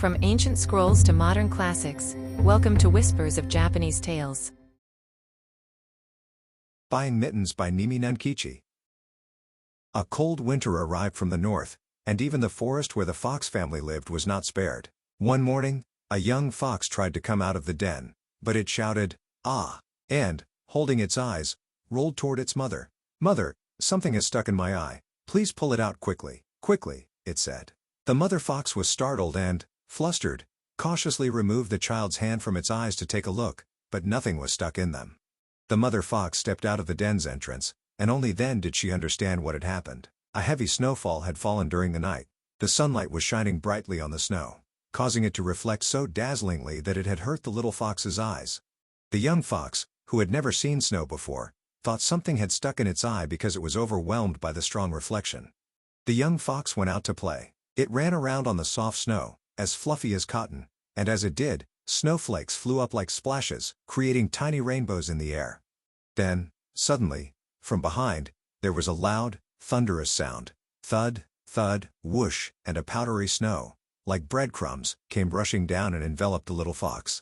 From ancient scrolls to modern classics, welcome to Whispers of Japanese Tales. Buying Mittens by Nankichi. A cold winter arrived from the north, and even the forest where the fox family lived was not spared. One morning, a young fox tried to come out of the den, but it shouted, "Ah!" and, holding its eyes, rolled toward its mother. "Mother, something has stuck in my eye. Please pull it out quickly." "Quickly," it said. The mother fox was startled and, flustered, cautiously removed the child's hand from its eyes to take a look, but nothing was stuck in them. The mother fox stepped out of the den's entrance, and only then did she understand what had happened. A heavy snowfall had fallen during the night. The sunlight was shining brightly on the snow, causing it to reflect so dazzlingly that it had hurt the little fox's eyes. The young fox, who had never seen snow before, thought something had stuck in its eye because it was overwhelmed by the strong reflection. The young fox went out to play. It ran around on the soft snow, as fluffy as cotton, and as it did, snowflakes flew up like splashes, creating tiny rainbows in the air. Then, suddenly, from behind, there was a loud, thunderous sound. Thud, thud, whoosh, and a powdery snow, like breadcrumbs, came rushing down and enveloped the little fox.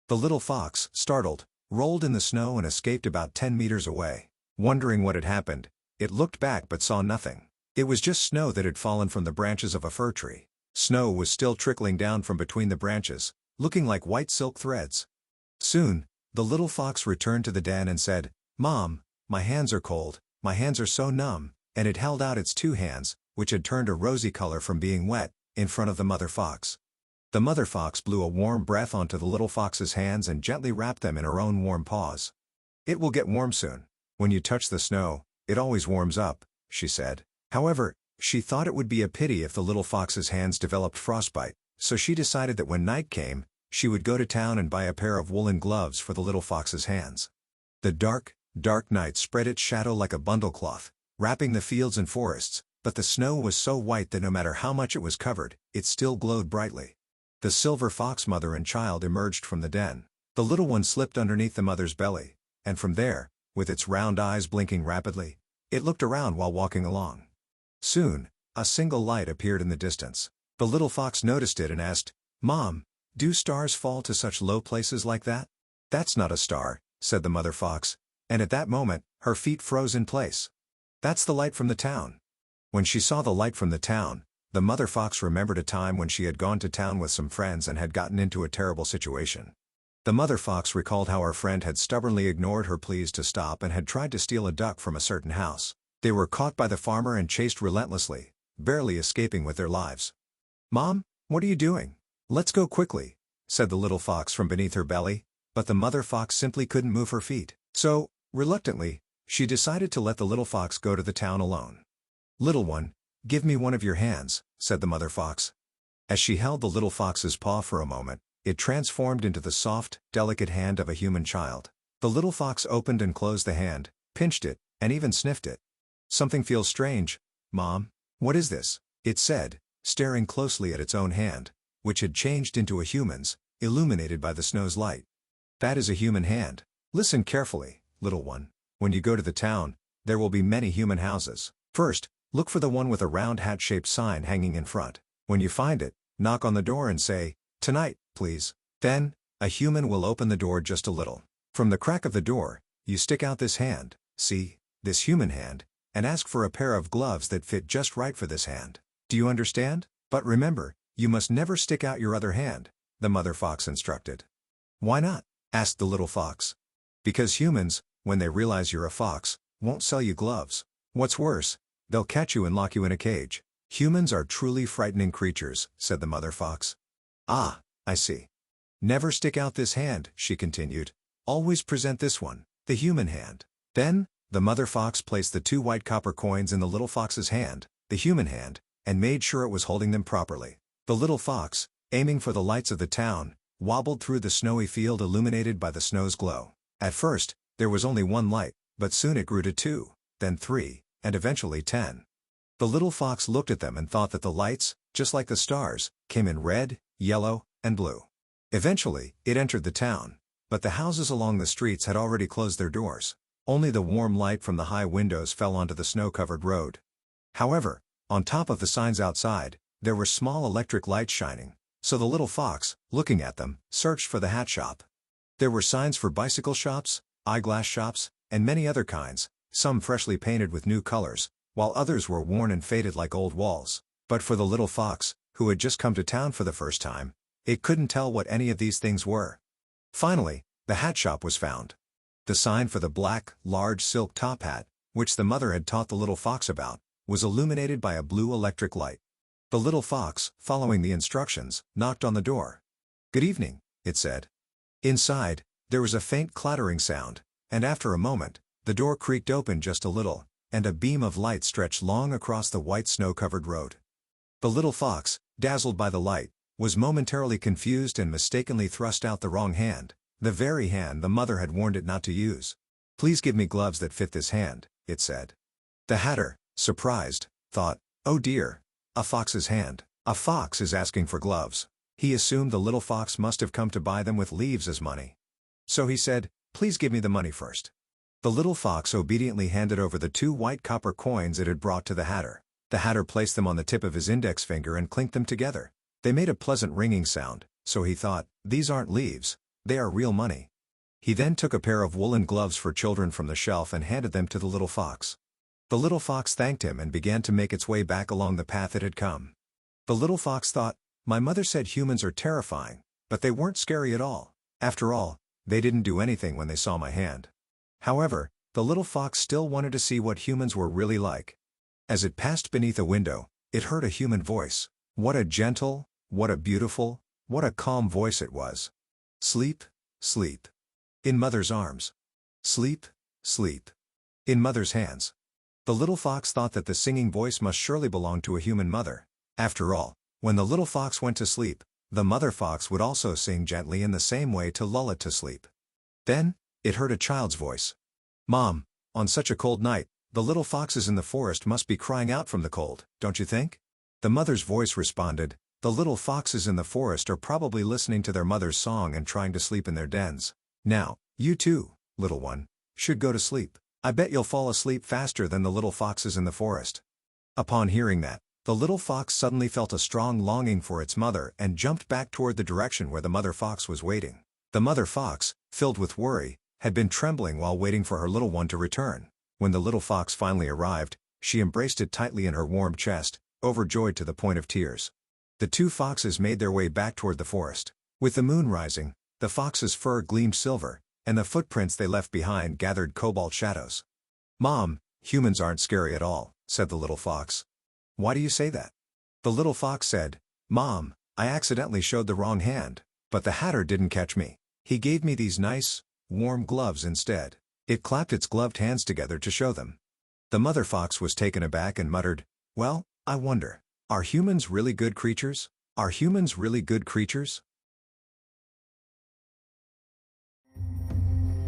The little fox, startled, rolled in the snow and escaped about 10 meters away. Wondering what had happened, it looked back but saw nothing. It was just snow that had fallen from the branches of a fir tree. Snow was still trickling down from between the branches, looking like white silk threads. Soon, the little fox returned to the den and said, "Mom, my hands are cold, my hands are so numb," and it held out its two hands, which had turned a rosy color from being wet, in front of the mother fox. The mother fox blew a warm breath onto the little fox's hands and gently wrapped them in her own warm paws. "It will get warm soon. When you touch the snow, it always warms up," she said. However, she thought it would be a pity if the little fox's hands developed frostbite, so she decided that when night came, she would go to town and buy a pair of woolen gloves for the little fox's hands. The dark, dark night spread its shadow like a bundle cloth, wrapping the fields and forests, but the snow was so white that no matter how much it was covered, it still glowed brightly. The silver fox mother and child emerged from the den. The little one slipped underneath the mother's belly, and from there, with its round eyes blinking rapidly, it looked around while walking along. Soon, a single light appeared in the distance. The little fox noticed it and asked, "Mom, do stars fall to such low places like that?" "That's not a star," said the mother fox, and at that moment, her feet froze in place. "That's the light from the town." When she saw the light from the town, the mother fox remembered a time when she had gone to town with some friends and had gotten into a terrible situation. The mother fox recalled how her friend had stubbornly ignored her pleas to stop and had tried to steal a duck from a certain house. They were caught by the farmer and chased relentlessly, barely escaping with their lives. "Mom, what are you doing? Let's go quickly," said the little fox from beneath her belly, but the mother fox simply couldn't move her feet. So, reluctantly, she decided to let the little fox go to the town alone. "Little one, give me one of your hands," said the mother fox. As she held the little fox's paw for a moment, it transformed into the soft, delicate hand of a human child. The little fox opened and closed the hand, pinched it, and even sniffed it. "Something feels strange, Mom. What is this?" it said, staring closely at its own hand, which had changed into a human's, illuminated by the snow's light. "That is a human hand. Listen carefully, little one. When you go to the town, there will be many human houses. First, look for the one with a round hat-shaped sign hanging in front. When you find it, knock on the door and say, 'Tonight, please.' Then, a human will open the door just a little. From the crack of the door, you stick out this hand, see, this human hand, and ask for a pair of gloves that fit just right for this hand. Do you understand? But remember, you must never stick out your other hand," the mother fox instructed. "Why not?" asked the little fox. "Because humans, when they realize you're a fox, won't sell you gloves. What's worse, they'll catch you and lock you in a cage. Humans are truly frightening creatures," said the mother fox. "Ah, I see. Never stick out this hand," she continued. "Always present this one, the human hand." Then, the mother fox placed the two white copper coins in the little fox's hand, the human hand, and made sure it was holding them properly. The little fox, aiming for the lights of the town, wobbled through the snowy field illuminated by the snow's glow. At first, there was only one light, but soon it grew to 2, then 3, and eventually 10. The little fox looked at them and thought that the lights, just like the stars, came in red, yellow, and blue. Eventually, it entered the town, but the houses along the streets had already closed their doors. Only the warm light from the high windows fell onto the snow-covered road. However, on top of the signs outside, there were small electric lights shining, So the little fox, looking at them, searched for the hat shop. There were signs for bicycle shops, eyeglass shops, and many other kinds, some freshly painted with new colors, while others were worn and faded like old walls. But for the little fox, who had just come to town for the first time, it couldn't tell what any of these things were. Finally, the hat shop was found. The sign for the black, large silk top hat, which the mother had taught the little fox about, was illuminated by a blue electric light. The little fox, following the instructions, knocked on the door. "Good evening," it said. Inside, there was a faint clattering sound, and after a moment, the door creaked open just a little, and a beam of light stretched long across the white snow-covered road. The little fox, dazzled by the light, was momentarily confused and mistakenly thrust out the wrong hand, the very hand the mother had warned it not to use. "Please give me gloves that fit this hand," it said. The hatter, surprised, thought, "Oh dear, a fox's hand. A fox is asking for gloves." He assumed the little fox must have come to buy them with leaves as money. So he said, "Please give me the money first." The little fox obediently handed over the 2 white copper coins it had brought to the hatter. The hatter placed them on the tip of his index finger and clinked them together. They made a pleasant ringing sound, so he thought, "These aren't leaves, they are real money." He then took a pair of woolen gloves for children from the shelf and handed them to the little fox. The little fox thanked him and began to make its way back along the path it had come. The little fox thought, "My mother said humans are terrifying, but they weren't scary at all. After all, they didn't do anything when they saw my hand." However, the little fox still wanted to see what humans were really like. As it passed beneath a window, it heard a human voice. What a gentle, what a beautiful, what a calm voice it was. "Sleep, sleep. In mother's arms. Sleep, sleep. In mother's hands." The little fox thought that the singing voice must surely belong to a human mother. After all, when the little fox went to sleep, the mother fox would also sing gently in the same way to lull it to sleep. Then, it heard a child's voice. "Mom, on such a cold night, the little foxes in the forest must be crying out from the cold, don't you think?" The mother's voice responded, "The little foxes in the forest are probably listening to their mother's song and trying to sleep in their dens. Now, you too, little one, should go to sleep. I bet you'll fall asleep faster than the little foxes in the forest." Upon hearing that, the little fox suddenly felt a strong longing for its mother and jumped back toward the direction where the mother fox was waiting. The mother fox, filled with worry, had been trembling while waiting for her little one to return. When the little fox finally arrived, she embraced it tightly in her warm chest, overjoyed to the point of tears. The 2 foxes made their way back toward the forest. With the moon rising, the fox's fur gleamed silver, and the footprints they left behind gathered cobalt shadows. "Mom, humans aren't scary at all," said the little fox. "Why do you say that?" The little fox said, "Mom, I accidentally showed the wrong hand, but the hatter didn't catch me. He gave me these nice, warm gloves instead." It clapped its gloved hands together to show them. The mother fox was taken aback and muttered, "Well, I wonder, are humans really good creatures? Are humans really good creatures?"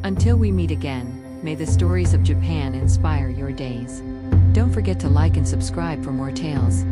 Until we meet again, may the stories of Japan inspire your days. Don't forget to like and subscribe for more tales.